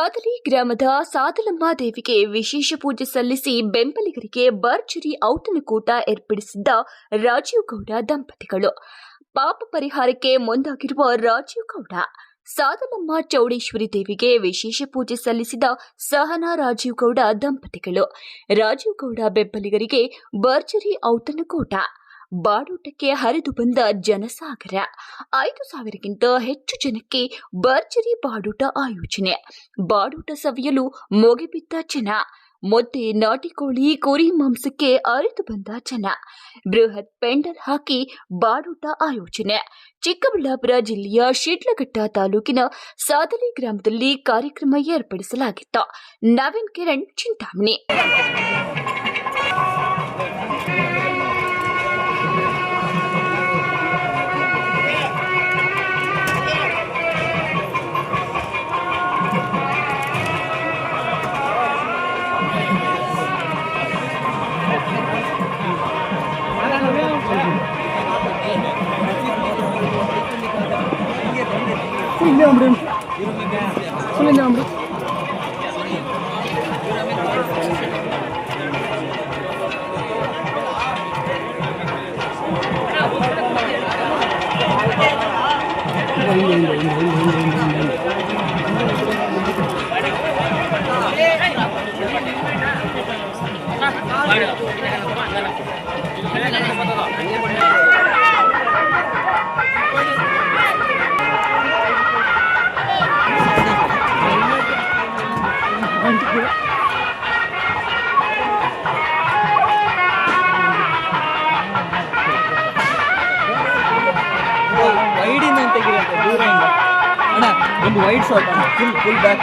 ಸಾದಲಿ ಗ್ರಾಮದ ಸಾದಲಮ್ಮ ದೇವಿಗೆ ವಿಶೇಷ ಪೂಜೆ ಸಲ್ಲಿಸಿ ಬೆಂಬಲಿಗರಿಗೆ ಭರ್ಜರಿ ಔತಣಕೂಟ ಏರ್ಪಡಿಸಿದ್ದ ರಾಜೀವ್ ಗೌಡ ದಂಪತಿಗಳು. ಪಾಪ ಪರಿಹಾರಕ್ಕೆ ಮುಂದಾಗಿರುವ ರಾಜೀವ್ ಗೌಡ. ಸಾದಲಮ್ಮ ಚೌಡೇಶ್ವರಿ ದೇವಿಗೆ ವಿಶೇಷ ಪೂಜೆ ಸಲ್ಲಿಸಿದ ಸಹನಾ ರಾಜೀವ್ ಗೌಡ ದಂಪತಿಗಳು. ರಾಜೀವ್ ಗೌಡ ಬೆಂಬಲಿಗರಿಗೆ ಭರ್ಜರಿ ಔತಣಕೂಟ. ಬಾಡೂಟಕ್ಕೆ ಹರಿದು ಬಂದ ಜನಸಾಗರ. 5,000ಕ್ಕಿಂತ ಹೆಚ್ಚು ಜನಕ್ಕೆ ಭರ್ಜರಿ ಬಾಡೂಟ ಆಯೋಜನೆ. ಬಾಡೂಟ ಸವಿಯಲು ಮೊಗೆಬಿದ್ದ ಜನ. ಮುದ್ದೆ, ನಾಟಿಕೋಳಿ, ಕುರಿ ಮಾಂಸಕ್ಕೆ ಅರಿದು ಬಂದ ಜನ. ಬೃಹತ್ ಪೆಂಡಲ್ ಹಾಕಿ ಬಾಡೂಟ ಆಯೋಜನೆ. ಚಿಕ್ಕಬಳ್ಳಾಪುರ ಜಿಲ್ಲೆಯ ಶಿಡ್ಲಘಟ್ಟ ತಾಲೂಕಿನ ಸಾದಲಿ ಗ್ರಾಮದಲ್ಲಿ ಕಾರ್ಯಕ್ರಮ ಏರ್ಪಡಿಸಲಾಗಿತ್ತು. ನವೀನ್ ಕಿರಣ್, ಚಿಂತಾಮಣಿ. ಒಂದು ವೈಡ್ ಶಾಟ್ ಫುಲ್ ಬ್ಯಾಕ್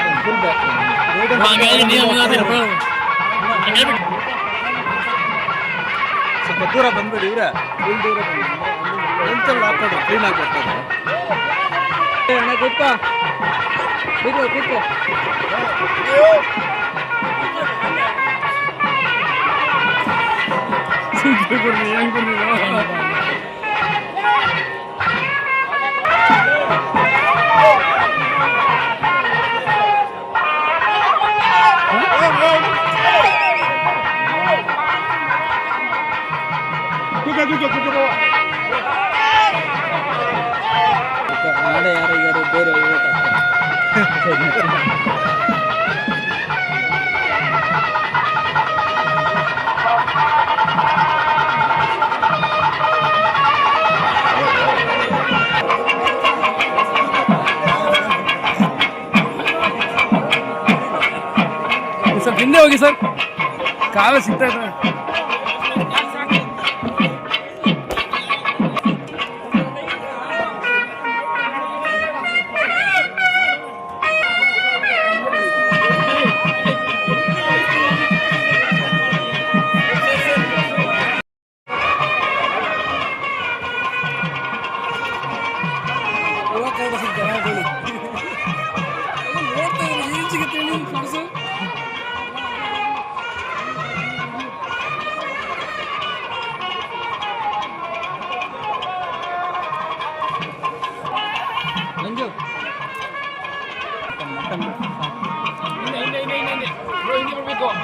ಸ್ವಲ್ಪ ದೂರ ಬಂದ್ಬಿಡಿ. ಇವ್ರೆ ಫುಲ್ ದೂರ ಬಂದ್ಬಿಡಿ. ಹಾಕೋದು ಕ್ಲೀನ್ ಆಗಿ ಬರ್ತದೆ. ಅಣ್ಣ ಕೂತ್ಕೋ ಕೂತ್ಕೋ. ನಾಳೆ ಯಾರಿಗಾರು ಬೇರೆ ಸ್ವಲ್ಪ ಹಿಂದೆ ಹೋಗಿ ಸರ್, ಕಾಲ ಸಿಗ್ತಾ ಇದೆ.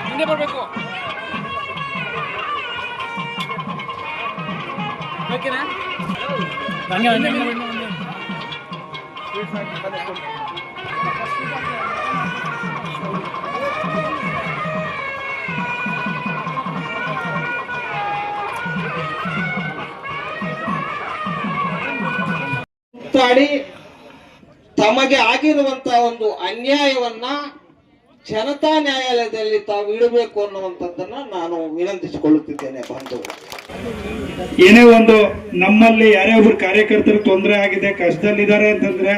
ಹಿಂದೆ ಬರಬೇಕು. ಓಕೆನಾ? ತಮಗೆ ಆಗಿರುವಂತಹ ಒಂದು ಅನ್ಯಾಯವನ್ನ ಜನತಾ ನ್ಯಾಯಾಲಯದಲ್ಲಿ ತಾವು ಇಡಬೇಕು ಅನ್ನುವಂಥದ್ದನ್ನ ನಾನು ವಿನಂತಿಸಿಕೊಳ್ಳುತ್ತಿದ್ದೇನೆ. ಬಂಧು, ಏನೇ ಒಂದು ನಮ್ಮಲ್ಲಿ ಯಾರೇ ಒಬ್ರು ಕಾರ್ಯಕರ್ತರು ತೊಂದರೆ ಆಗಿದೆ, ಕಷ್ಟದಲ್ಲಿದ್ದಾರೆ ಅಂತಂದ್ರೆ,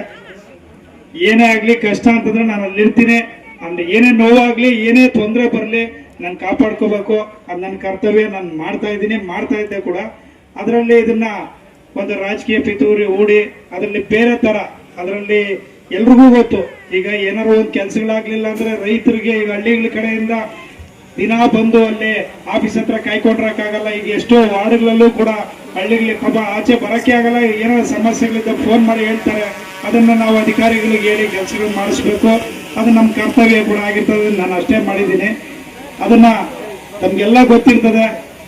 ಏನೇ ಆಗ್ಲಿ ಕಷ್ಟ ಅಂತಂದ್ರೆ ನಾನು ಅಲ್ಲಿರ್ತೀನಿ. ಅಂದ್ರೆ ಏನೇ ನೋವಾಗ್ಲಿ, ಏನೇ ತೊಂದರೆ ಬರಲಿ, ನಾನು ಕಾಪಾಡ್ಕೋಬೇಕು. ಅದು ನನ್ನ ಕರ್ತವ್ಯ. ನಾನು ಮಾಡ್ತಾ ಇದ್ದೆ ಕೂಡ. ಅದರಲ್ಲಿ ಇದನ್ನ ಒಂದು ರಾಜಕೀಯ ಪಿತೂರಿ ಹೂಡಿ ಅದರಲ್ಲಿ ಬೇರೆ ತರ, ಅದರಲ್ಲಿ ಎಲ್ರಿಗೂ ಗೊತ್ತು. ಈಗ ಏನಾರು ಒಂದು ಕೆಲಸಗಳಾಗ್ಲಿಲ್ಲ ಅಂದ್ರೆ ರೈತರಿಗೆ ಈಗ ಹಳ್ಳಿಗಳ ಕಡೆಯಿಂದ ದಿನ ಬಂದು ಅಲ್ಲಿ ಆಫೀಸ್ ಹತ್ರ ಕಾಯ್ಕೊಂಡ್ರಕ್ಕಾಗಲ್ಲ. ಈಗ ಎಷ್ಟೋ ವಾರ್ಡ್ಗಳಲ್ಲೂ ಕೂಡ ಹಳ್ಳಿಗಳಿಗೆ ಪಾಪ ಆಚೆ ಬರೋಕ್ಕೆ ಆಗಲ್ಲ, ಏನಾದ್ರು ಸಮಸ್ಯೆಗಳಿದ್ದ ಫೋನ್ ಮಾಡಿ ಹೇಳ್ತಾರೆ. ಅದನ್ನು ನಾವು ಅಧಿಕಾರಿಗಳಿಗೆ ಹೇಳಿ ಕೆಲಸಗಳು ಮಾಡಿಸ್ಬೇಕು. ಅದು ನಮ್ಮ ಕರ್ತವ್ಯ ಕೂಡ ಆಗಿರ್ತದೆ. ನಾನು ಅಷ್ಟೇ ಮಾಡಿದ್ದೀನಿ. ಅದನ್ನು ನಮಗೆಲ್ಲ ಗೊತ್ತಿರ್ತದೆ.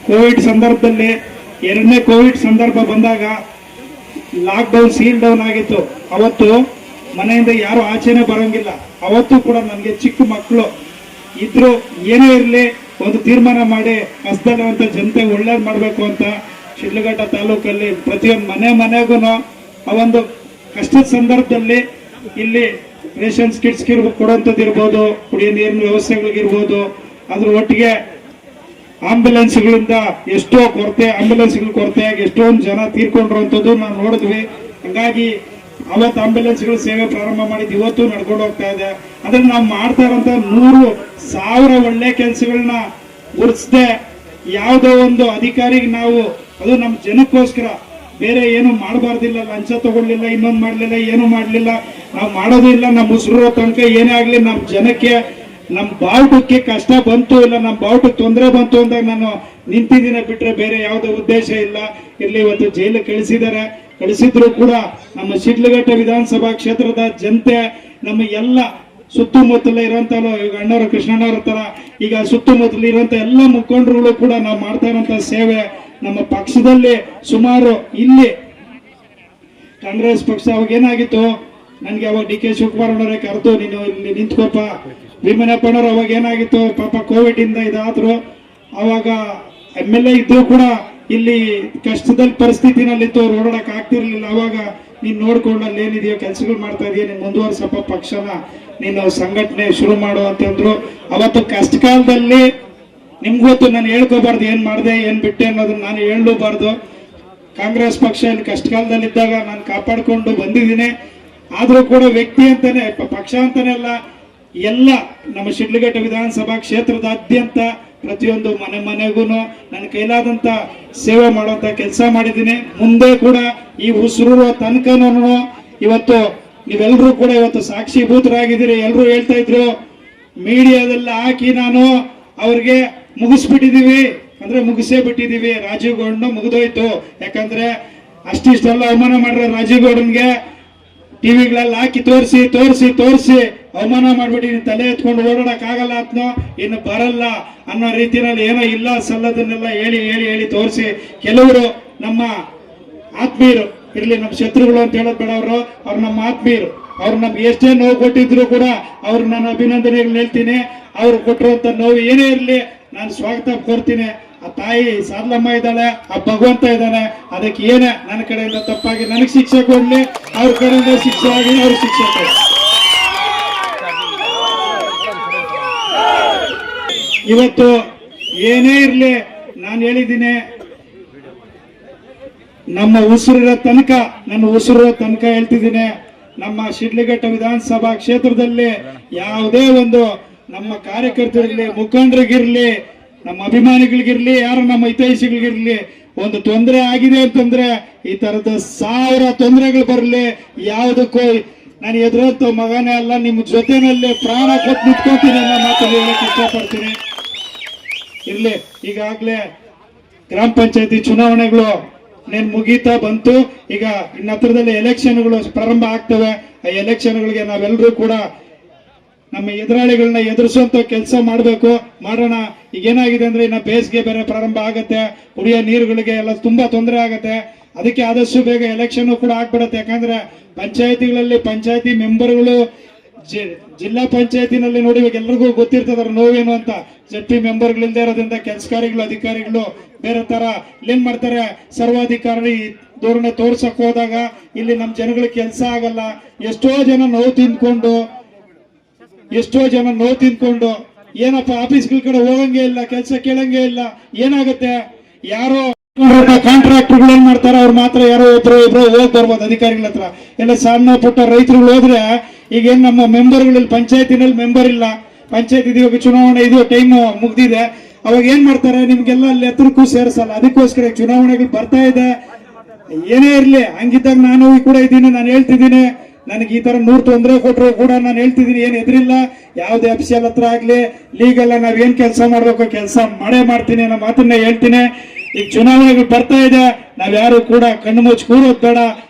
ಕೋವಿಡ್ ಸಂದರ್ಭದಲ್ಲಿ, ಎರಡನೇ ಕೋವಿಡ್ ಸಂದರ್ಭ ಬಂದಾಗ ಲಾಕ್ಡೌನ್, ಸೀಲ್ ಡೌನ್ ಆಗಿತ್ತು. ಅವತ್ತು ಮನೆಯಿಂದ ಯಾರು ಆಚೆನೆ ಬರೋಂಗಿಲ್ಲ. ಅವತ್ತು ಕೂಡ ನನಗೆ ಚಿಕ್ಕ ಮಕ್ಕಳು ಇದ್ರು, ಏನೇ ಇರಲಿ ಒಂದು ತೀರ್ಮಾನ ಮಾಡಿ ಹಸ್ದಲ್ಲಿರುವಂಥ ಜನತೆ ಒಳ್ಳೇದು ಮಾಡಬೇಕು ಅಂತ ಶಿಡ್ಲಘಟ್ಟ ತಾಲೂಕಲ್ಲಿ ಪ್ರತಿಯೊಂದು ಮನೆಗೂ ಆ ಒಂದು ಕಷ್ಟದ ಸಂದರ್ಭದಲ್ಲಿ ಇಲ್ಲಿ ರೇಷನ್ಸ್ ಕಿಟ್ಸ್ಗೆ ಕೊಡುವಂಥದ್ದು ಇರ್ಬೋದು, ಕುಡಿಯೋ ನೀರಿನ ವ್ಯವಸ್ಥೆಗಳಿಗಿರ್ಬೋದು, ಅದ್ರ ಒಟ್ಟಿಗೆ ಆಂಬ್ಯುಲೆನ್ಸ್ಗಳಿಂದ ಎಷ್ಟೋ ಆಂಬ್ಯುಲೆನ್ಸ್ಗಳ ಕೊರತೆಯಾಗಿ ಎಷ್ಟೊಂದು ಜನ ತೀರ್ಕೊಂಡಿರುವಂಥದ್ದು ನಾವು ನೋಡಿದ್ವಿ. ಹಂಗಾಗಿ ಅವತ್ತು ಆಂಬ್ಯುಲೆನ್ಸ್ಗಳ ಸೇವೆ ಪ್ರಾರಂಭ ಮಾಡಿದ್ದು ಇವತ್ತು ನಡ್ಕೊಂಡು ಹೋಗ್ತಾ ಇದೆ. ಅದ್ರ ನಾವು ಮಾಡ್ತಾ ಇರೋಂಥ 100,000 ಒಳ್ಳೆ ಕೆಲಸಗಳನ್ನ ಗುರುತಿಸದೆ ಯಾವುದೋ ಒಂದು ಅಧಿಕಾರಿಗೆ ನಾವು, ಅದು ನಮ್ಮ ಜನಕ್ಕೋಸ್ಕರ ಬೇರೆ ಏನು ಮಾಡಬಾರ್ದಿಲ್ಲ. ಲಂಚ ತಗೊಳ್ಳಿಲ್ಲ, ಇನ್ನೊಂದು ಮಾಡಲಿಲ್ಲ, ಏನು ಮಾಡಲಿಲ್ಲ, ನಾವು ಮಾಡೋದು ಇಲ್ಲ. ನಮ್ಮ ಉಸಿರೋ ತನಕ ಏನೇ ಆಗಲಿ ನಮ್ಮ ಜನಕ್ಕೆ, ನಮ್ಮ ಬಾವುಟಕ್ಕೆ ಕಷ್ಟ ಬಂತು ಇಲ್ಲ, ನಮ್ಮ ಬಾವುಟಕ್ಕೆ ತೊಂದರೆ ಬಂತು ಅಂದಾಗ ನಾನು ನಿಂತಿದ್ದೀನಿ ಬಿಟ್ರೆ ಬೇರೆ ಯಾವುದೇ ಉದ್ದೇಶ ಇಲ್ಲ. ಇಲ್ಲಿ ಇವತ್ತು ಜೈಲು ಕಳಿಸಿದ್ರು ಕೂಡ ನಮ್ಮ ಶಿಡ್ಲಘಟ್ಟ ವಿಧಾನಸಭಾ ಕ್ಷೇತ್ರದ ಜನತೆ, ನಮ್ಮ ಎಲ್ಲ ಸುತ್ತಮುತ್ತಲ ಇರೋಂಥ ಅಣ್ಣವರು ಕೃಷ್ಣಣ್ಣವ್ರ ತರ ಈಗ ಸುತ್ತಮುತ್ತಲ ಇರುವಂತ ಎಲ್ಲ ಮುಖಂಡರುಗಳು ಕೂಡ ನಾವು ಮಾಡ್ತಾ ಇರುವಂತ ಸೇವೆ. ನಮ್ಮ ಪಕ್ಷದಲ್ಲಿ ಸುಮಾರು ಇಲ್ಲಿ ಕಾಂಗ್ರೆಸ್ ಪಕ್ಷ ಅವಾಗ ಏನಾಗಿತ್ತು, ನನ್ಗೆ ಅವಾಗ ಡಿ ಕೆ ಶಿವಕುಮಾರ್ ಅವರೇ ಕರೆದು ನೀನು ಇಲ್ಲಿ ನಿಂತ್ಕೋಪ, ಭೀಮನಪ್ಪನವ್ರು ಅವಾಗ ಏನಾಗಿತ್ತು ಪಾಪ ಕೋವಿಡ್ ಇಂದ ಇದಾದ್ರು, ಅವಾಗ MLA ಇದ್ರು ಕೂಡ ಇಲ್ಲಿ ಕಷ್ಟದಲ್ಲಿ ಪರಿಸ್ಥಿತಿನಲ್ಲಿತ್ತು, ಅವ್ರು ಓಡಾಡಕ್ ಆಗ್ತಿರ್ಲಿಲ್ಲ. ಅವಾಗ ನೀನ್ ನೋಡ್ಕೊಂಡು ಅಲ್ಲಿ ಏನಿದೆಯೋ ಕೆಲಸಗಳು ಮಾಡ್ತಾ ಇದೀಯ, ನೀನ್ ಮುಂದುವರ್ಸಪ್ಪ ಪಕ್ಷನ, ನೀನು ಸಂಘಟನೆ ಶುರು ಮಾಡು ಅಂತಂದ್ರು. ಅವತ್ತು ಕಷ್ಟ ಕಾಲದಲ್ಲಿ ನಿಮ್ಗೊತ್ತು, ನಾನು ಹೇಳ್ಕೋಬಾರ್ದು ಏನ್ ಮಾಡಿದೆ ಏನ್ ಬಿಟ್ಟೆ ಅನ್ನೋದನ್ನ ನಾನು ಹೇಳಲೂಬಾರ್ದು. ಕಾಂಗ್ರೆಸ್ ಪಕ್ಷ ಇಲ್ಲಿ ಕಷ್ಟ ಕಾಲದಲ್ಲಿದ್ದಾಗ ನಾನು ಕಾಪಾಡ್ಕೊಂಡು ಬಂದಿದ್ದೀನಿ. ಆದ್ರೂ ಕೂಡ ವ್ಯಕ್ತಿ ಅಂತಾನೆ, ಪಕ್ಷ ಅಂತಾನೆ ಅಲ್ಲ, ಎಲ್ಲ ನಮ್ಮ ಶಿಡ್ಲಘಟ್ಟ ವಿಧಾನಸಭಾ ಕ್ಷೇತ್ರದಾದ್ಯಂತ ಪ್ರತಿಯೊಂದು ಮನೆಗೂ ನನ್ನ ಕೈಲಾದಂತ ಸೇವೆ ಮಾಡುವಂತ ಕೆಲಸ ಮಾಡಿದ್ದೀನಿ. ಮುಂದೆ ಕೂಡ ಈ ಉಸಿರು ತನಕನೂ ಇವತ್ತು ನೀವೆಲ್ಲರೂ ಕೂಡ ಇವತ್ತು ಸಾಕ್ಷೀಭೂತರಾಗಿದ್ದೀರಿ. ಎಲ್ಲರೂ ಹೇಳ್ತಾ ಇದ್ರು ಮೀಡಿಯಾದಲ್ಲಿ ಹಾಕಿ ನಾನು ಅವ್ರಿಗೆ ಮುಗಿಸ್ಬಿಟ್ಟಿದೀವಿ ಅಂದ್ರೆ ಮುಗಿಸೇ ಬಿಟ್ಟಿದೀವಿ, ರಾಜೀವ್ ಗೌಡನ ಮುಗಿದೋಯ್ತು. ಯಾಕಂದ್ರೆ ಅಷ್ಟಿಷ್ಟೆಲ್ಲ ಅವಮಾನ ಮಾಡಿರೋ ರಾಜೀವ್ ಗೌಡನ್ಗೆ ಟಿವಿಗಳಲ್ಲಿ ಹಾಕಿ ತೋರಿಸಿ ಅವಮಾನ ಮಾಡ್ಬಿಟ್ಟು ತಲೆ ಎತ್ಕೊಂಡು ಓಡಾಡಕ್ ಆಗಲ್ಲ ಅತ್ನೋ, ಇನ್ನು ಬರಲ್ಲ ಅನ್ನೋ ರೀತಿಯಲ್ಲಿ ಏನೋ ಇಲ್ಲ ಸಲ್ಲದನ್ನೆಲ್ಲ ಹೇಳಿ ತೋರಿಸಿ, ಕೆಲವರು ನಮ್ಮ ಆತ್ಮೀಯರು ಇರ್ಲಿ, ನಮ್ಮ ಶತ್ರುಗಳು ಅಂತ ಹೇಳೋದ್ ಬೇಡ, ಅವ್ರು ನಮ್ಮ ಆತ್ಮೀಯರು, ಅವ್ರು ನಮ್ಗೆ ಎಷ್ಟೇ ನೋವು ಕೊಟ್ಟಿದ್ರು ಕೂಡ ಅವ್ರು ನಾನು ಅಭಿನಂದನೆಗಳು ಹೇಳ್ತೀನಿ. ಅವ್ರು ಕೊಟ್ಟಿರುವಂತ ನೋವು ಏನೇ ಇರ್ಲಿ ನಾನು ಸ್ವಾಗತ ಕೋರ್ತೀನಿ. ಆ ತಾಯಿ ಸಾರ್ಲಮ್ಮ ಇದ್ದಾಳೆ, ಆ ಭಗವಂತ ಇದ್ದಾನೆ, ಅದಕ್ಕೆ ಏನೇ ನನ್ನ ಕಡೆಯಿಂದ ತಪ್ಪಾಗಿ ನನಗೆ ಶಿಕ್ಷೆ ಕೊಡ್ಲಿ, ಅವ್ರ ಕಡೆಯಿಂದ ಶಿಕ್ಷೆ ಆಗಿ ಅವ್ರ ಶಿಕ್ಷೆ ಕೊಡ್ಲಿ. ಇವತ್ತು ಏನೇ ಇರ್ಲಿ ನಾನು ಹೇಳಿದ್ದೀನಿ, ನಮ್ಮ ಉಸಿರಿರೋ ತನಕ, ನನ್ನ ಉಸಿರಿರೋ ತನಕ ಹೇಳ್ತಿದ್ದೀನಿ, ನಮ್ಮ ಶಿಡ್ಲಘಟ್ಟ ವಿಧಾನಸಭಾ ಕ್ಷೇತ್ರದಲ್ಲಿ ಯಾವುದೇ ಒಂದು ನಮ್ಮ ಕಾರ್ಯಕರ್ತರಿರ್ಲಿ, ಮುಖಂಡರಿಗಿರ್ಲಿ, ನಮ್ಮ ಅಭಿಮಾನಿಗಳಿಗಿರ್ಲಿ, ಯಾರು ನಮ್ಮ ಹಿತೈಷಿಗಳಿಗಿರ್ಲಿ ಒಂದು ತೊಂದರೆ ಆಗಿದೆ ಅಂತಂದ್ರೆ ಈ ತರದ 1000 ತೊಂದರೆಗಳು ಬರಲಿ, ಯಾವುದಕ್ಕೂ ನಾನು ಎದುರಂತ ಮಗನೇ ಅಲ್ಲ, ನಿಮ್ಮ ಜೊತೆನಲ್ಲಿ ಪ್ರಾಣ ಕೊಟ್ಟು ನಿಂತ್ಕೊತೀನಿ ಅನ್ನೋ ಮಾತನ್ನು ಹೇಳಕ್ ಇಷ್ಟಪಡ್ತೀನಿ. ಇರ್ಲಿ, ಈಗಾಗಲೇ ಗ್ರಾಮ ಪಂಚಾಯತಿ ಚುನಾವಣೆಗಳು ಮುಗೀತಾ ಬಂತು. ಈಗ ಇನ್ನ ಹತ್ರದಲ್ಲಿ ಎಲೆಕ್ಷನ್ಗಳು ಪ್ರಾರಂಭ ಆಗ್ತವೆ. ಆ ಎಲೆಕ್ಷನ್ಗಳಿಗೆ ನಾವೆಲ್ಲರೂ ಕೂಡ ನಮ್ಮ ಎದುರಾಳಿಗಳನ್ನ ಎದುರಿಸುವಂತ ಕೆಲಸ ಮಾಡೋಣ. ಈಗ ಏನಾಗಿದೆ ಅಂದ್ರೆ ಇನ್ನ ಬೇಸಿಗೆ ಬೇರೆ ಪ್ರಾರಂಭ ಆಗತ್ತೆ, ಕುಡಿಯೋ ನೀರುಗಳಿಗೆ ಎಲ್ಲ ತುಂಬಾ ತೊಂದರೆ ಆಗತ್ತೆ. ಅದಕ್ಕೆ ಆದಷ್ಟು ಬೇಗ ಎಲೆಕ್ಷನ್ ಕೂಡ ಆಗ್ಬಿಡತ್ತೆ. ಯಾಕಂದ್ರೆ ಪಂಚಾಯತಿಗಳಲ್ಲಿ ಪಂಚಾಯತಿ ಮೆಂಬರ್ಗಳು, ಜಿಲ್ಲಾ ಪಂಚಾಯತಿನಲ್ಲಿ ನೋಡಿ ಇವಾಗ ಎಲ್ರಿಗೂ ಗೊತ್ತಿರ್ತದ ನೋವೇನು ಅಂತ. ZP ಮೆಂಬರ್ಗಳಿಲ್ದೇ ಇರೋದ್ರಿಂದ ಕೆಲಸಕಾರಿಗಳು, ಅಧಿಕಾರಿಗಳು ಬೇರೆ ತರ ಏನ್ ಮಾಡ್ತಾರೆ, ಸರ್ವಾಧಿಕಾರಿ ಧೋರಣೆ ತೋರ್ಸಕ್ ಹೋದಾಗ ಇಲ್ಲಿ ನಮ್ಮ ಜನಗಳಿಗೆ ಕೆಲಸ ಆಗಲ್ಲ. ಎಷ್ಟೋ ಜನ ನೋವು ತಿಂದ್ಕೊಂಡು ಏನಪ್ಪ ಆಫೀಸ್ಗಳ ಕಡೆ ಹೋಗಂಗೆ ಇಲ್ಲ, ಕೆಲಸ ಕೇಳಂಗೆ ಇಲ್ಲ. ಏನಾಗುತ್ತೆ, ಯಾರೋ ಕಾಂಟ್ರಾಕ್ಟರ್ಗಳು ಏನ್ ಮಾಡ್ತಾರೆ, ಅವ್ರು ಮಾತ್ರ ಯಾರೋ ಇಬ್ರು ಹೋಗ್ ಬರ್ಬೋದು ಅಧಿಕಾರಿಗಳ ಹತ್ರ. ಎಲ್ಲ ಸಣ್ಣ ಪುಟ್ಟ ರೈತರುಗಳು ಹೋದ್ರೆ ಈಗೇನ್ ನಮ್ಮ ಮೆಂಬರ್ಗಳಲ್ಲಿ ಪಂಚಾಯತಿನಲ್ಲಿ ಮೆಂಬರ್ ಇಲ್ಲ, ಪಂಚಾಯತ್ ಇವಾಗ ಚುನಾವಣೆ ಇದು ಟೈಮ್ ಮುಗ್ದಿದೆ, ಅವಾಗ ಏನ್ ಮಾಡ್ತಾರೆ, ನಿಮ್ಗೆಲ್ಲ ಅಲ್ಲಿ ಹತ್ರಕ್ಕೂ ಸೇರಿಸಲ್ಲ. ಅದಕ್ಕೋಸ್ಕರ ಚುನಾವಣೆಗಳು ಬರ್ತಾ ಇದೆ. ಏನೇ ಇರ್ಲಿ, ಹಂಗಿದ್ದಾಗ ನಾನು ಕೂಡ ಇದ್ದೀನಿ, ನಾನು ಹೇಳ್ತಿದ್ದೀನಿ, ನನಗೆ ಈ ತರ 100 ತೊಂದರೆ ಕೊಟ್ಟರು ಕೂಡ ನಾನು ಹೇಳ್ತಿದ್ದೀನಿ, ಏನ್ ಎದುರಿಲ್ಲ. ಯಾವ್ದೇ ಅಫಿಷಿಯಲ್ ಹತ್ರ ಆಗ್ಲಿ, ಲೀಗಲ್ ನಾವೇನ್ ಕೆಲಸ ಮಾಡ್ಬೇಕು ಕೆಲಸ ಮಾಡೇ ಮಾಡ್ತೀನಿ ಅನ್ನೋ ಮಾತನ್ನ ಹೇಳ್ತೀನಿ. ಈಗ ಚುನಾವಣೆಗಳು ಬರ್ತಾ ಇದೆ, ನಾವ್ಯಾರು ಕೂಡ ಕಣ್ಣು ಮುಚ್ಚಿ ಕೂರೋದು ಬೇಡ.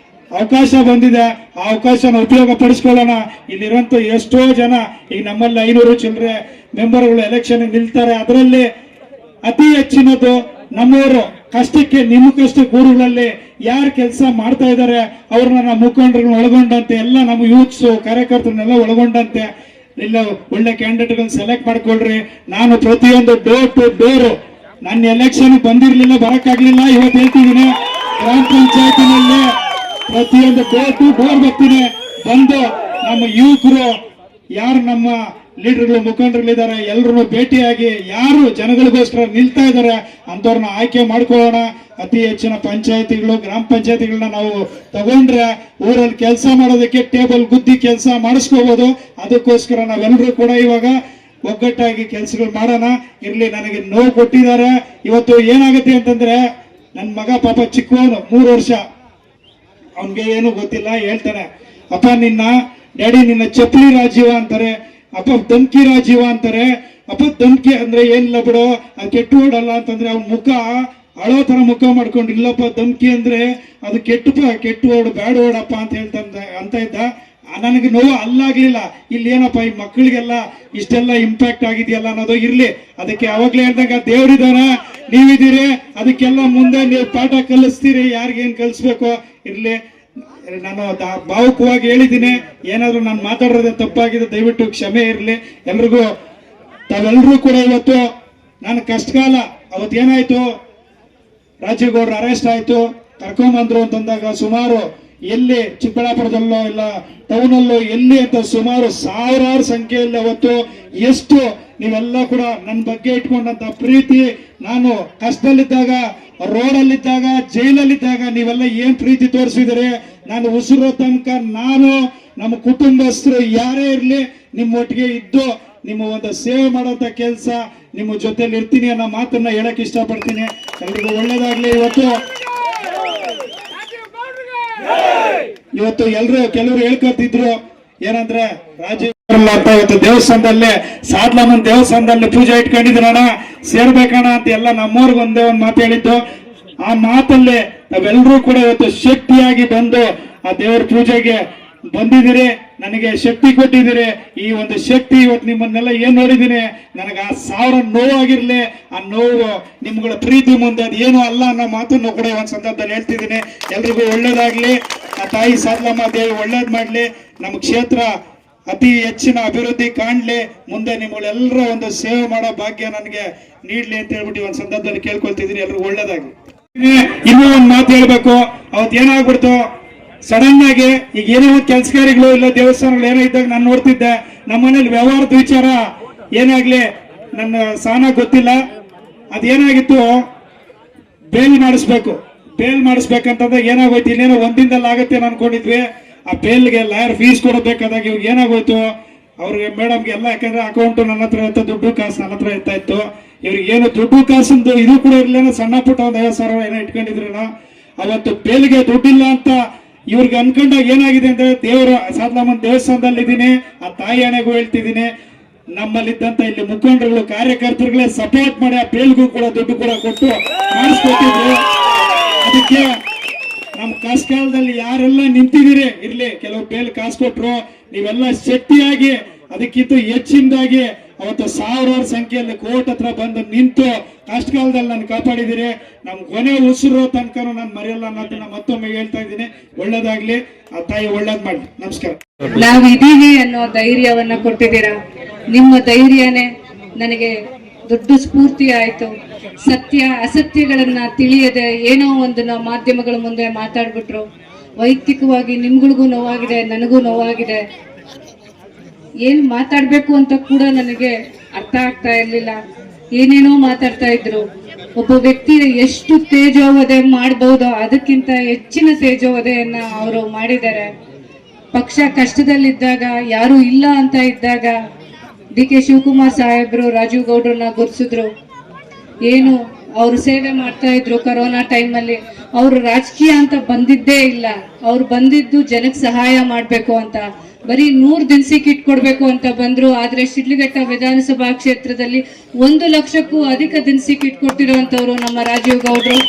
ಅವಕಾಶ ಬಂದಿದೆ, ಆ ಅವಕಾಶನ ಉಪಯೋಗ ಪಡಿಸ್ಕೊಳ್ಳೋಣ. ಇಲ್ಲಿರುವಂತ ಎಷ್ಟೋ ಜನ, ಈಗ ನಮ್ಮಲ್ಲಿ 500 ಚಿಲ್ಲರೆ ಮೆಂಬರ್ಗಳು ಎಲೆಕ್ಷನ್ ನಿಲ್ತಾರೆ. ಅದರಲ್ಲಿ ಅತಿ ಹೆಚ್ಚಿನದು ನಮ್ಮವರು ಕಷ್ಟಕ್ಕೆ, ನಿಮ್ಮ ಕಷ್ಟಕ್ಕೆ ಊರುಗಳಲ್ಲಿ ಯಾರು ಕೆಲಸ ಮಾಡ್ತಾ ಇದ್ದಾರೆ ಅವ್ರನ್ನ ನಮ್ಮ ಮುಖಂಡರನ್ನ ಒಳಗೊಂಡಂತೆ, ಎಲ್ಲ ನಮ್ಮ ಯೂತ್ಸ್ ಕಾರ್ಯಕರ್ತರನ್ನೆಲ್ಲ ಒಳಗೊಂಡಂತೆ ಇಲ್ಲ ಒಳ್ಳೆ ಕ್ಯಾಂಡಿಡೇಟ್ಗಳನ್ನ ಸೆಲೆಕ್ಟ್ ಮಾಡ್ಕೊಳ್ರಿ. ನಾನು ಪ್ರತಿಯೊಂದು ಡೋರ್ ಟು ಡೋರ್, ನನ್ನ ಎಲೆಕ್ಷನ್ ಬಂದಿರ್ಲಿಲ್ಲ, ಬರಕ್ಕಾಗ್ಲಿಲ್ಲ, ಇವತ್ತು ಹೇಳ್ತಿದ್ದೀನಿ, ಗ್ರಾಮ ಪಂಚಾಯತಿನಲ್ಲಿ ಪ್ರತಿಯೊಂದು ಡೋರ್ ಟು ಡೋರ್ ಬರ್ತೀನಿ. ಬಂದು ನಮ್ಮ ಯುವಕರು ಯಾರು ನಮ್ಮ ಲೀಡರ್ಗಳು ಮುಖಂಡರುಗಳಿದ್ದಾರೆ ಎಲ್ಲರನ್ನು ಭೇಟಿಯಾಗಿ ಯಾರು ಜನಗಳಿಗೋಸ್ಕರ ನಿಲ್ತಾ ಇದ್ದಾರೆ ಅಂತವ್ರನ್ನ ಆಯ್ಕೆ ಮಾಡ್ಕೊಳ್ಳೋಣ. ಅತಿ ಹೆಚ್ಚಿನ ಪಂಚಾಯತಿಗಳು, ಗ್ರಾಮ ಪಂಚಾಯತಿಗಳನ್ನ ನಾವು ತಗೊಂಡ್ರೆ ಊರಲ್ಲಿ ಕೆಲಸ ಮಾಡೋದಕ್ಕೆ ಟೇಬಲ್ ಗುದ್ದಿ ಕೆಲಸ ಮಾಡಿಸ್ಕೋಬಹುದು. ಅದಕ್ಕೋಸ್ಕರ ನಾವೆಲ್ಲರೂ ಕೂಡ ಇವಾಗ ಒಗ್ಗಟ್ಟಾಗಿ ಕೆಲಸಗಳು ಮಾಡೋಣ. ಇರ್ಲಿ, ನನಗೆ ನೋವು ಕೊಟ್ಟಿದ್ದಾರೆ. ಇವತ್ತು ಏನಾಗುತ್ತೆ ಅಂತಂದ್ರೆ, ನನ್ನ ಮಗ ಪಾಪ ಚಿಕ್ಕವನು, 3 ವರ್ಷ, ಅವನ್ಗೆ ಏನು ಗೊತ್ತಿಲ್ಲ. ಹೇಳ್ತಾನೆ, ಅಪ್ಪ ನಿನ್ನ ಡ್ಯಾಡಿ ನಿನ್ನ ಚಪ್ಪಲಿ ರಾಜೀವ ಅಂತಾರೆ, ಅಪ್ಪ ಧಮ್ಕಿ ರಾಜೀವ ಅಂತಾರೆ. ಅಪ್ಪ ಧಮ್ಕಿ ಅಂದ್ರೆ ಏನಿಲ್ಲ ಬಿಡು, ಅದು ಕೆಟ್ಟ ಓಡಲ್ಲ ಅಂತಂದ್ರೆ ಅವ್ನ ಮುಖ ಅಳೋ ತರ ಮುಖ ಮಾಡ್ಕೊಂಡು, ಇಲ್ಲಪ್ಪ ಧಮ್ಕಿ ಅಂದ್ರೆ ಅದು ಕೆಟ್ಟ ಓಡು, ಬ್ಯಾಡ ಓಡಪ್ಪ ಅಂತ ಅಂತ ಇದ್ದ. ನನಗೆ ನೋವು ಅಲ್ಲಾಗ್ಲಿಲ್ಲ. ಇಲ್ಲಿ ಏನಪ್ಪ ಈ ಮಕ್ಕಳಿಗೆಲ್ಲ ಇಷ್ಟೆಲ್ಲ ಇಂಪ್ಯಾಕ್ಟ್ ಆಗಿದೆಯಲ್ಲ ಅನ್ನೋದು ಇರ್ಲಿ. ಅದಕ್ಕೆ ಅವಾಗ್ಲೇ ಹೇಳ್ದಾಗ ದೇವ್ರಿದಾರ, ನೀವಿದ್ದೀರಿ, ಅದಕ್ಕೆಲ್ಲ ಮುಂದೆ ನೀವು ಪಾಠ ಕಲಿಸ್ತೀರಿ, ಯಾರಿಗೇನ್ ಕಲಿಸ್ಬೇಕು. ಇರ್ಲಿ, ನಾನು ಭಾವುಕವಾಗಿ ಹೇಳಿದ್ದೀನಿ. ಏನಾದ್ರು ನಾನು ಮಾತಾಡೋದೇ ತಪ್ಪಾಗಿದೆ, ದಯವಿಟ್ಟು ಕ್ಷಮೆ ಇರಲಿ ಎಲ್ರಿಗೂ. ತಾವೆಲ್ಲರೂ ಕೂಡ ಇವತ್ತು ನಾನು ಕಷ್ಟಕಾಲ, ಅವತ್ತೇನಾಯ್ತು, ರಾಜೀವ್ ಗೌಡ್ರ ಅರೆಸ್ಟ್ ಆಯ್ತು, ಕರ್ಕೊಂಬಂದ್ರು ಅಂತಂದಾಗ ಸುಮಾರು ಎಲ್ಲಿ ಚಿಕ್ಕಬಳ್ಳಾಪುರದಲ್ಲೋ ಇಲ್ಲ ಟೌನಲ್ಲೋ ಎಲ್ಲಿ ಅಂತ ಸುಮಾರು ಸಾವಿರಾರು ಸಂಖ್ಯೆಯಲ್ಲಿ ಅವತ್ತು ಎಷ್ಟು ನೀವೆಲ್ಲ ಕೂಡ ನನ್ನ ಬಗ್ಗೆ ಇಟ್ಕೊಂಡಂತ ಪ್ರೀತಿ, ನಾನು ಕಷ್ಟದಲ್ಲಿದ್ದಾಗ, ರೋಡಲ್ಲಿದ್ದಾಗ, ಜೈಲಲ್ಲಿದ್ದಾಗ ನೀವೆಲ್ಲ ಏನ್ ಪ್ರೀತಿ ತೋರಿಸಿದರೆ, ನಾನು ಉಸಿರೋ ತನಕ ನಾನು, ನಮ್ಮ ಕುಟುಂಬಸ್ಥರು ಯಾರೇ ಇರ್ಲಿ ನಿಮ್ಮ ಒಟ್ಟಿಗೆ ಇದ್ದು ನಿಮ್ಮ ಒಂದು ಸೇವೆ ಮಾಡುವಂತ ಕೆಲಸ ನಿಮ್ಮ ಜೊತೆಲಿ ಇರ್ತೀನಿ ಅನ್ನೋ ಮಾತನ್ನ ಹೇಳಕ್ ಇಷ್ಟಪಡ್ತೀನಿ. ಎಲ್ರಿಗೂ ಒಳ್ಳೇದಾಗ್ಲಿ. ಇವತ್ತು ಕೆಲವರು ಹೇಳ್ಕೊತಿದ್ರು ಏನಂದ್ರೆ, ರಾಜೀವ್ ಅಂತ ಇವತ್ತು ದೇವಸ್ಥಾನದಲ್ಲೇ, ಸಾದ್ಲಮ್ಮನ ದೇವಸ್ಥಾನದಲ್ಲಿ ಪೂಜೆ ಇಟ್ಕೊಂಡಿದ್ರಣ, ಸೇರ್ಬೇಕಣ ಅಂತ ಎಲ್ಲ ನಮ್ಮವ್ರಿಗೆ ಒಂದೇ ಒಂದು ಮಾತು ಹೇಳಿದ್ದು. ಆ ಮಾತಲ್ಲಿ ನಾವೆಲ್ಲರೂ ಕೂಡ ಇವತ್ತು ಶಕ್ತಿಯಾಗಿ ಬಂದು ಆ ದೇವರ ಪೂಜೆಗೆ ಬಂದಿದ್ದೀರಿ, ನನಗೆ ಶಕ್ತಿ ಕೊಟ್ಟಿದ್ದೀರಿ. ಈ ಒಂದು ಶಕ್ತಿ ಇವತ್ತು ನಿಮ್ಮನ್ನೆಲ್ಲ ಏನ್ ನೋಡಿದ್ದೀನಿ, ನನಗೆ ಆ 1000 ನೋವಾಗಿರ್ಲಿ, ಆ ನೋವು ನಿಮ್ಗಳ ಪ್ರೀತಿ ಮುಂದೆ ಅದು ಏನು ಅಲ್ಲ ಅನ್ನೋ ಮಾತನ್ನು ಕೂಡ ಒಂದ್ ಸಂದರ್ಭದಲ್ಲಿ ಹೇಳ್ತಿದ್ದೀನಿ. ಎಲ್ರಿಗೂ ಒಳ್ಳೇದಾಗ್ಲಿ, ಆ ತಾಯಿ ಸಾದ್ಲಮ್ಮ ದೇವಿ ಒಳ್ಳೇದ್ ಮಾಡ್ಲಿ, ನಮ್ಮ ಕ್ಷೇತ್ರ ಅತಿ ಹೆಚ್ಚಿನ ಅಭಿವೃದ್ಧಿ ಕಾಣ್ಲಿ, ಮುಂದೆ ನಿಮ್ಮಗಳೆಲ್ಲರ ಒಂದು ಸೇವೆ ಮಾಡೋ ಭಾಗ್ಯ ನನಗೆ ನೀಡ್ಲಿ ಅಂತ ಹೇಳ್ಬಿಟ್ಟು ಒಂದ್ ಸಂದರ್ಭದಲ್ಲಿ ಕೇಳ್ಕೊಳ್ತಿದ್ದೀನಿ. ಎಲ್ರಿಗೂ ಒಳ್ಳೇದಾಗ್ಲಿ. ಇನ್ನೂ ಒಂದ್ ಮಾತು ಹೇಳ್ಬೇಕು. ಅವತ್ತು ಏನಾಗ್ಬಿಡ್ತು, ಸಡನ್ ಆಗಿ ಈಗ ಏನೋ ಒಂದು ಕೆಲಸಗಾರಿಗಳು ಇಲ್ಲ ದೇವಸ್ಥಾನಗಳು ಏನೋ ಇದ್ದಾಗ ನಾನು ನೋಡ್ತಿದ್ದೆ, ನಮ್ಮ ಮನೇಲಿ ವ್ಯವಹಾರದ ವಿಚಾರ ಏನಾಗ್ಲಿ ನನ್ನ ಸಾನ ಗೊತ್ತಿಲ್ಲ, ಅದೇನಾಗಿತ್ತು, ಬೇಲ್ ಮಾಡಿಸ್ಬೇಕಂತಂದಾಗ ಏನಾಗೋಯ್ತು, ಇಲ್ಲೇನೋ ಒಂದಿಂದಲ್ಲ ಆಗತ್ತೆ ಅನ್ಕೊಂಡಿದ್ವಿ. ಆ ಬೇಲ್ಗೆ ಲಾಯರ್ ಫೀಸ್ ಕೊಡಬೇಕಾದಾಗ ಇವಾಗ ಏನಾಗೋಯ್ತು, ಅವ್ರಿಗೆ ಮೇಡಮ್ಗೆ ಎಲ್ಲ, ಯಾಕಂದ್ರೆ ಅಕೌಂಟ್ ನನ್ನ ಹತ್ರ ಇತ್ತು, ದುಡ್ಡು ಕಾಸು ನನ್ನ ಹತ್ರ ಇತ್ತು. ಇವ್ರಿಗೆ ಏನು ದುಡ್ಡು ಕಾಸಂದು ಇದು ಕೂಡ ಇರ್ಲೇನೋ, ಸಣ್ಣ ಪುಟ್ಟ ಒಂದು 50,000 ಏನೋ ಇಟ್ಕೊಂಡಿದ್ರೇನೋ. ಅವತ್ತು ಬೇಲ್ಗೆ ದುಡ್ಡಿಲ್ಲ ಅಂತ ಇವ್ರಿಗೆ ಅನ್ಕೊಂಡಾಗ ಏನಾಗಿದೆ ಅಂದ್ರೆ, ದೇವರ ಸಾದ್ಲಮ್ಮನ ದೇವಸ್ಥಾನದಲ್ಲಿ ಇದ್ದೀನಿ, ಆ ತಾಯಿ ಹಣೆಗೂ ಹೇಳ್ತಿದ್ದೀನಿ, ನಮ್ಮಲ್ಲಿದ್ದಂತ ಇಲ್ಲಿ ಮುಖಂಡರುಗಳು, ಕಾರ್ಯಕರ್ತರುಗಳೇ ಸಪೋರ್ಟ್ ಮಾಡಿ ಆ ಬೇಲ್ಗೂ ಕೂಡ ದುಡ್ಡು ಕೂಡ ಕೊಟ್ಟು ಮಾಡಿಸ್ಕೊಟ್ಟಿದ್ರು. ಅದಕ್ಕೆ ನಮ್ಮ ಕಷ್ಟಕಾಲದಲ್ಲಿ ಯಾರೆಲ್ಲ ನಿಂತಿದ್ದೀರಿ, ಇರ್ಲಿ, ಕೆಲವು ಬೇಲ್ ಕಾಸು ಕೊಟ್ರು, ನೀವೆಲ್ಲ ಶಕ್ತಿಯಾಗಿ ಅದಕ್ಕಿಂತ ಹೆಚ್ಚಿನದಾಗಿ ಅವತ್ತು ಸಾವಿರಾರು ಸಂಖ್ಯೆಯಲ್ಲಿ ಕೋರ್ಟ್ ಹತ್ರ ಬಂದು ನಿಂತು ಕಷ್ಟಕಾಲದಲ್ಲಿ ನಾನು ಕಾಪಾಡಿದಿರಿ. ನಮ್ ಕೊನೆ ಉಸಿರು ತನಕನೂ ನಾನು ಮರೆಯಲ್ಲ ಅನ್ನೋದನ್ನ ಮತ್ತೊಮ್ಮೆ ಹೇಳ್ತಾ ಇದ್ದೀನಿ. ಒಳ್ಳೇದಾಗ್ಲಿ, ಆ ತಾಯಿ ಒಳ್ಳೇದ್ ಮಾಡಿ. ನಮಸ್ಕಾರ. ನಾವಿದೀವಿ ಅನ್ನೋ ಧೈರ್ಯವನ್ನ ಕೊಟ್ಟಿದ್ದೀರಾ. ನಿಮ್ಮ ಧೈರ್ಯನೇ ನನಗೆ ದೊಡ್ಡ ಸ್ಫೂರ್ತಿ ಆಯ್ತು. ಸತ್ಯ ಅಸತ್ಯಗಳನ್ನ ತಿಳಿಯದೆ ಏನೋ ಒಂದು ನಾವು ಮಾಧ್ಯಮಗಳ ಮುಂದೆ ಮಾತಾಡ್ಬಿಟ್ರು. ವೈಯಕ್ತಿಕವಾಗಿ ನಿಮ್ಗಳಿಗೂ ನೋವಾಗಿದೆ, ನನಗೂ ನೋವಾಗಿದೆ. ಏನ್ ಮಾತಾಡ್ಬೇಕು ಅಂತ ಕೂಡ ನನಗೆ ಅರ್ಥ ಆಗ್ತಾ ಇರ್ಲಿಲ್ಲ. ಏನೇನೋ ಮಾತಾಡ್ತಾ ಇದ್ರು. ಒಬ್ಬ ವ್ಯಕ್ತಿ ಎಷ್ಟು ತೇಜೋವಧೆ ಮಾಡಬಹುದೋ ಅದಕ್ಕಿಂತ ಹೆಚ್ಚಿನ ತೇಜೋವಧೆಯನ್ನ ಅವರು ಮಾಡಿದ್ದಾರೆ. ಪಕ್ಷ ಕಷ್ಟದಲ್ಲಿದ್ದಾಗ, ಯಾರು ಇಲ್ಲ ಅಂತ ಇದ್ದಾಗ ಡಿ ಕೆ ಶಿವಕುಮಾರ್ ಸಾಹೇಬ್ರು ರಾಜೀವ್ ಗೌಡ್ರನ್ನ ಗುರ್ಸಿದ್ರು. ಏನು ಅವರು ಸೇವೆ ಮಾಡ್ತಾ ಇದ್ರು ಕೊರೋನಾ ಟೈಮಲ್ಲಿ. ಅವರು ರಾಜಕೀಯ ಅಂತ ಬಂದಿದ್ದೇ ಇಲ್ಲ, ಅವ್ರು ಬಂದಿದ್ದು ಜನಕ್ಕೆ ಸಹಾಯ ಮಾಡಬೇಕು ಅಂತ. ಬರೀ 100 ದಿನಸಿ ಕಿಟ್ ಕೊಡಬೇಕು ಅಂತ ಬಂದ್ರು. ಆದ್ರೆ ಶಿಡ್ಲಘಟ್ಟ ವಿಧಾನಸಭಾ ಕ್ಷೇತ್ರದಲ್ಲಿ 1 ಲಕ್ಷಕ್ಕೂ ಅಧಿಕ ದಿನಸಿ ಕಿಟ್ ಕೊಟ್ಟಿರುವಂತವ್ರು ನಮ್ಮ ರಾಜೀವ್ ಗೌಡ್ರು.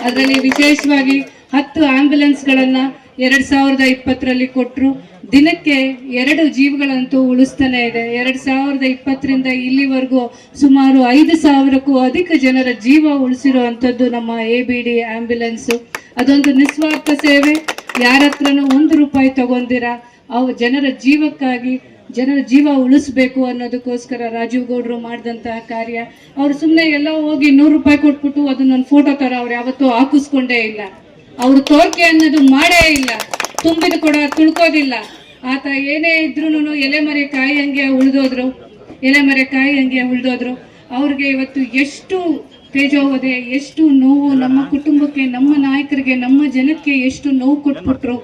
ಅದರಲ್ಲಿ ವಿಶೇಷವಾಗಿ 10 ಆಂಬ್ಯುಲೆನ್ಸ್ಗಳನ್ನ 2020ರಲ್ಲಿ ಕೊಟ್ಟರು. ದಿನಕ್ಕೆ 2 ಜೀವಗಳಂತೂ ಉಳಿಸ್ತಾನೆ ಇದೆ. 2020ರಿಂದ ಇಲ್ಲಿವರೆಗೂ ಸುಮಾರು 5,000ಕ್ಕೂ ಅಧಿಕ ಜನರ ಜೀವ ಉಳಿಸಿರುವಂಥದ್ದು ನಮ್ಮ ABD ಆಂಬ್ಯುಲೆನ್ಸ್. ಅದೊಂದು ನಿಸ್ವಾರ್ಥ ಸೇವೆ. ಯಾರ ಹತ್ರನೂ 1 ರೂಪಾಯಿ ತಗೊಂಡಿರ ಅವು ಜನರ ಜೀವಕ್ಕಾಗಿ, ಜನರ ಜೀವ ಉಳಿಸ್ಬೇಕು ಅನ್ನೋದಕ್ಕೋಸ್ಕರ ರಾಜೀವ್ ಗೌಡ್ರು ಮಾಡಿದಂತಹ ಕಾರ್ಯ. ಅವ್ರು ಸುಮ್ಮನೆ ಎಲ್ಲ ಹೋಗಿ 100 ರೂಪಾಯಿ ಕೊಟ್ಬಿಟ್ಟು ಅದನ್ನ ನನ್ನ ಫೋಟೋ ತರ ಅವ್ರು ಯಾವತ್ತೂ ಹಾಕಿಸ್ಕೊಂಡೇ ಇಲ್ಲ. ಅವ್ರು ತೋರ್ಕೆ ಅನ್ನೋದು ಮಾಡೇ ಇಲ್ಲ, ತುಂಬಿದ ಕೊಡ ತುಳ್ಕೋದಿಲ್ಲ. ಆತ ಏನೇ ಇದ್ರೂ ಎಲೆಮರೆ ಕಾಯಿ ಹಂಗೆ ಉಳಿದೋದ್ರು, ಎಲೆಮರೆ ಕಾಯಿ ಹಂಗೆ ಉಳಿದೋದ್ರು. ಅವ್ರಿಗೆ ಇವತ್ತು ಎಷ್ಟು ತೇಜೋವಧೆ, ಎಷ್ಟು ನೋವು, ನಮ್ಮ ಕುಟುಂಬಕ್ಕೆ, ನಮ್ಮ ನಾಯಕರಿಗೆ, ನಮ್ಮ ಜನಕ್ಕೆ ಎಷ್ಟು ನೋವು ಕೊಟ್ಬಿಟ್ರು.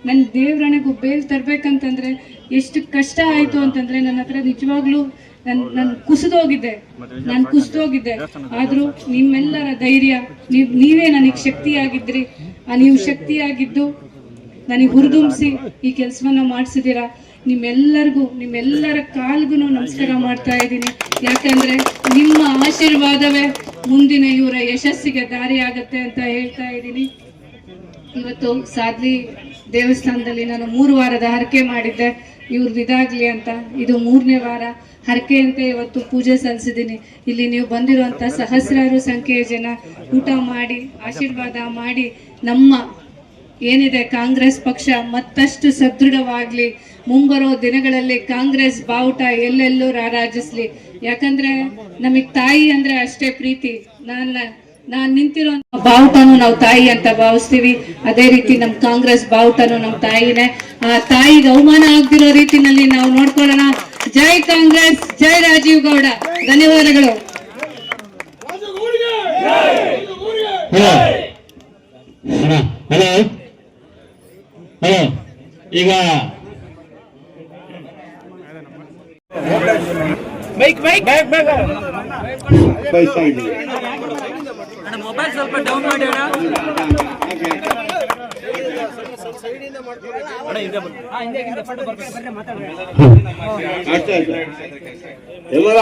ನನ್ನ ದೇವ್ರಣೆಗೂ ಬೇಲ್ ತರ್ಬೇಕಂತಂದ್ರೆ ಎಷ್ಟು ಕಷ್ಟ ಆಯ್ತು ಅಂತಂದ್ರೆ ನನ್ನ ಹತ್ರ ನಿಜವಾಗ್ಲೂ ನಾನು ಕುಸಿದೋಗಿದ್ದೆ. ಆದ್ರೂ ನಿಮ್ಮೆಲ್ಲರ ಧೈರ್ಯ, ನೀವೇ ನನಗೆ ಶಕ್ತಿಯಾಗಿದ್ರಿ. ನೀವು ಶಕ್ತಿಯಾಗಿದ್ದು ನನಗೆ ಹುರಿದುಂಬಿಸಿ ಈ ಕೆಲಸವನ್ನ ಮಾಡಿಸಿದ್ದೀರಾ. ನಿಮ್ಮೆಲ್ಲರಿಗೂ, ನಿಮ್ಮೆಲ್ಲರ ಕಾಲ್ಗೂ ನಮಸ್ಕಾರ ಮಾಡ್ತಾ ಇದ್ದೀನಿ. ಯಾಕಂದ್ರೆ ನಿಮ್ಮ ಆಶೀರ್ವಾದವೇ ಮುಂದಿನ ಇವರ ಯಶಸ್ಸಿಗೆ ದಾರಿ ಆಗತ್ತೆ ಅಂತ ಹೇಳ್ತಾ ಇದ್ದೀನಿ. ಇವತ್ತು ಸಾದ್ಲಿ ದೇವಸ್ಥಾನದಲ್ಲಿ ನಾನು 3 ವಾರದ ಹರಕೆ ಮಾಡಿದ್ದೆ ಇವ್ರದ್ದು ಇದಾಗ್ಲಿ ಅಂತ. ಇದು 3ನೇ ವಾರ ಹರಕೆ ಅಂತ ಇವತ್ತು ಪೂಜೆ ಸಲ್ಲಿಸಿದ್ದೀನಿ. ಇಲ್ಲಿ ನೀವು ಬಂದಿರುವಂತ ಸಹಸ್ರಾರು ಸಂಖ್ಯೆಯ ಜನ ಊಟ ಮಾಡಿ ಆಶೀರ್ವಾದ ಮಾಡಿ ನಮ್ಮ ಏನಿದೆ ಕಾಂಗ್ರೆಸ್ ಪಕ್ಷ ಮತ್ತಷ್ಟು ಸದೃಢವಾಗ್ಲಿ. ಮುಂಬರೋ ದಿನಗಳಲ್ಲಿ ಕಾಂಗ್ರೆಸ್ ಬಾವುಟ ಎಲ್ಲೆಲ್ಲೂ ರಾರಾಜಿಸ್ಲಿ. ಯಾಕಂದ್ರೆ ನಮಗ್ ತಾಯಿ ಅಂದ್ರೆ ಅಷ್ಟೇ ಪ್ರೀತಿ. ನಾನ್ ನಿಂತಿರೋ ಬಾವುಟನು ನಾವು ತಾಯಿ ಅಂತ ಭಾವಿಸ್ತೀವಿ. ಅದೇ ರೀತಿ ನಮ್ ಕಾಂಗ್ರೆಸ್ ಬಾವುಟನು ನಮ್ ತಾಯಿನೇ. ಆ ತಾಯಿಗೆ ಅವಮಾನ ಆಗ್ದಿರೋ ರೀತಿನಲ್ಲಿ ನಾವು ನೋಡ್ಕೊಳ್ಳೋಣ. ಜೈ ಕಾಂಗ್ರೆಸ್, ಜೈ ರಾಜೀವ್ ಗೌಡ. ಧನ್ಯವಾದಗಳು. ಹಲೋ, ಈಗ ಮೊಬೈಲ್ ಸ್ವಲ್ಪ ಡೌನ್ ಮಾಡಿ ಎಲ್ಲರ